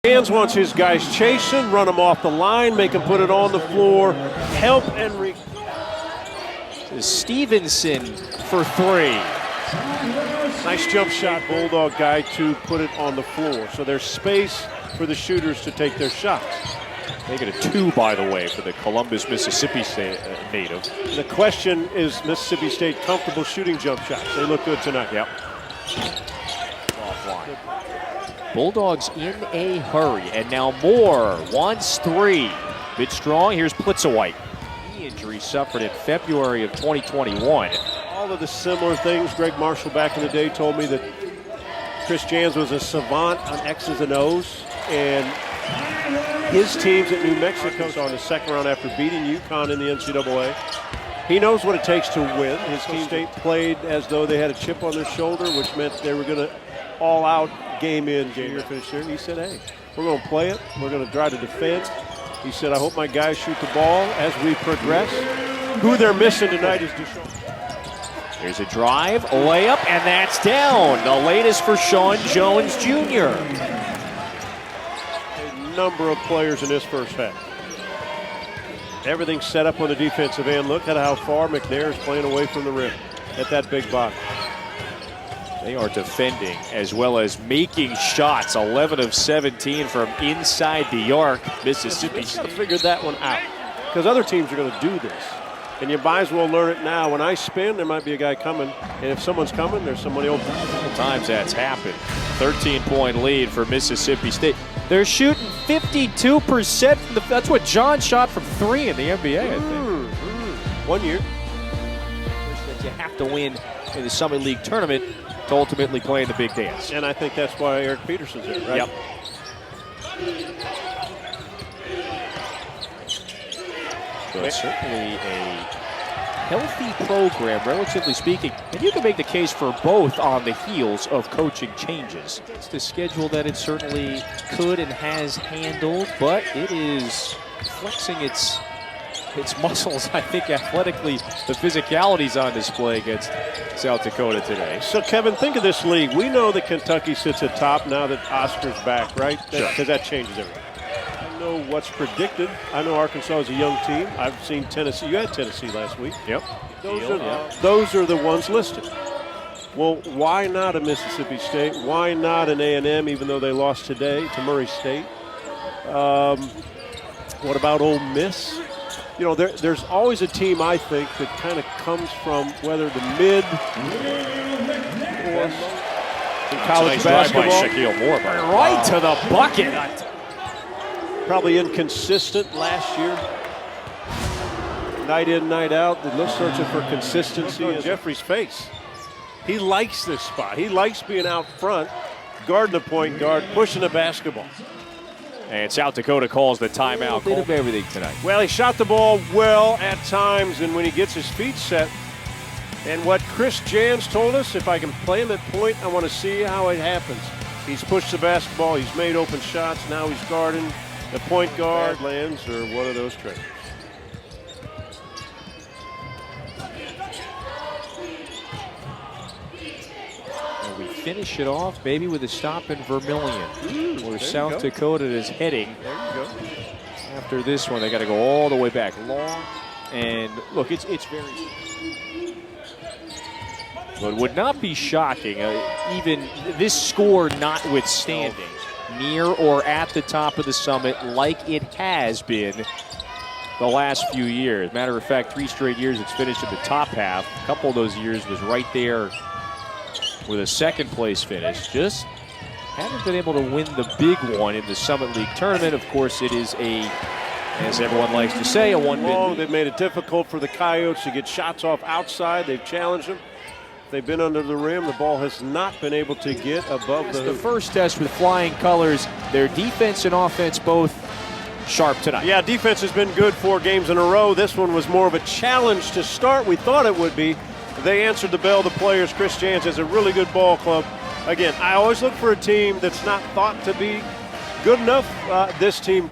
Jans wants his guys chasing, run them off the line, make them put it on the floor, help and Stevenson for three. Nice jump shot, Bulldog guy to put it on the floor. So there's space for the shooters to take their shots. Make it a 2, by the way, for the Columbus, Mississippi State native. The question is Mississippi State comfortable shooting jump shots? They look good tonight. Yep. Offline. Bulldogs in a hurry, and now Moore wants 3. Bit strong. Here's Plitzawhite. Knee injury suffered in February of 2021. All of the similar things. Greg Marshall back in the day told me that Chris Jans was a savant on X's and O's, and his teams at New Mexico saw in the second round after beating UConn in the NCAA. He knows what it takes to win. His team state played as though they had a chip on their shoulder, which meant they were going to all out game in, game finish here. And he said, hey, we're going to play it. We're going to try to defend. He said, I hope my guys shoot the ball as we progress. Who they're missing tonight is Deshaun. Here's a drive, a layup, and that's down. The latest for Sean Jones Jr. A number of players in this first half. Everything's set up on the defensive end. Look at how far McNair is playing away from the rim at that big body. They are defending as well as making shots. 11 of 17 from inside the arc. Mississippi State figured that one out because other teams are going to do this. And you might as well learn it now. When I spin, there might be a guy coming. And if someone's coming, there's somebody open. Times that's happened. 13-point lead for Mississippi State. They're shooting 52% from that's what John shot from 3 in the NBA, I think. 1 year. That you have to win in the Summit League tournament to ultimately play in the big dance. And I think that's why Eric Peterson's there, right? Yep. So it's certainly a healthy program, relatively speaking, and you can make the case for both on the heels of coaching changes. It's the schedule that it certainly could and has handled, but it is flexing its muscles, I think, athletically. The physicality's on display against South Dakota today. So, Kevin, think of this league. We know that Kentucky sits at top now that Oscar's back, right? Because that changes everything. I know what's predicted. I know Arkansas is a young team. I've seen Tennessee. You had Tennessee last week. Yep. Those are the ones listed. Well, why not a Mississippi State? Why not an A&M, even though they lost today to Murray State? What about Ole Miss? You know, there's always a team, I think, that kind of comes from whether the mid or in college basketball. By Shaquille Moore, right to the bucket. Probably inconsistent last year. Night in, night out. They're searching for consistency in Jeffrey's face. He likes this spot. He likes being out front, guarding the point guard, pushing the basketball. And South Dakota calls the timeout. Bit of everything tonight. Well, he shot the ball well at times, and when he gets his feet set, and what Chris Jans told us, if I can play him at point, I want to see how it happens. He's pushed the basketball, he's made open shots, now he's guarding the point guard. Lands or one of those trades. We finish it off maybe with a stop in Vermilion, where South Dakota is heading. There you go. After this one, they got to go all the way back. Long, and look, it's very. But it would not be shocking, even this score notwithstanding, near or at the top of the Summit like it has been the last few years. Matter of fact, 3 straight years it's finished in the top half. A couple of those years was right there with a second place finish. Just haven't been able to win the big one in the Summit League tournament. Of course, it is as everyone likes to say, a one-bid. They've made it difficult for the Coyotes to get shots off outside. They've challenged them. They've been under the rim. The ball has not been able to get above the hoop. The first test with flying colors. Their defense and offense both sharp tonight. Yeah, defense has been good 4 games in a row. This one was more of a challenge to start. We thought it would be. They answered the bell, the players. Chris Jans has a really good ball club. Again, I always look for a team that's not thought to be good enough. This team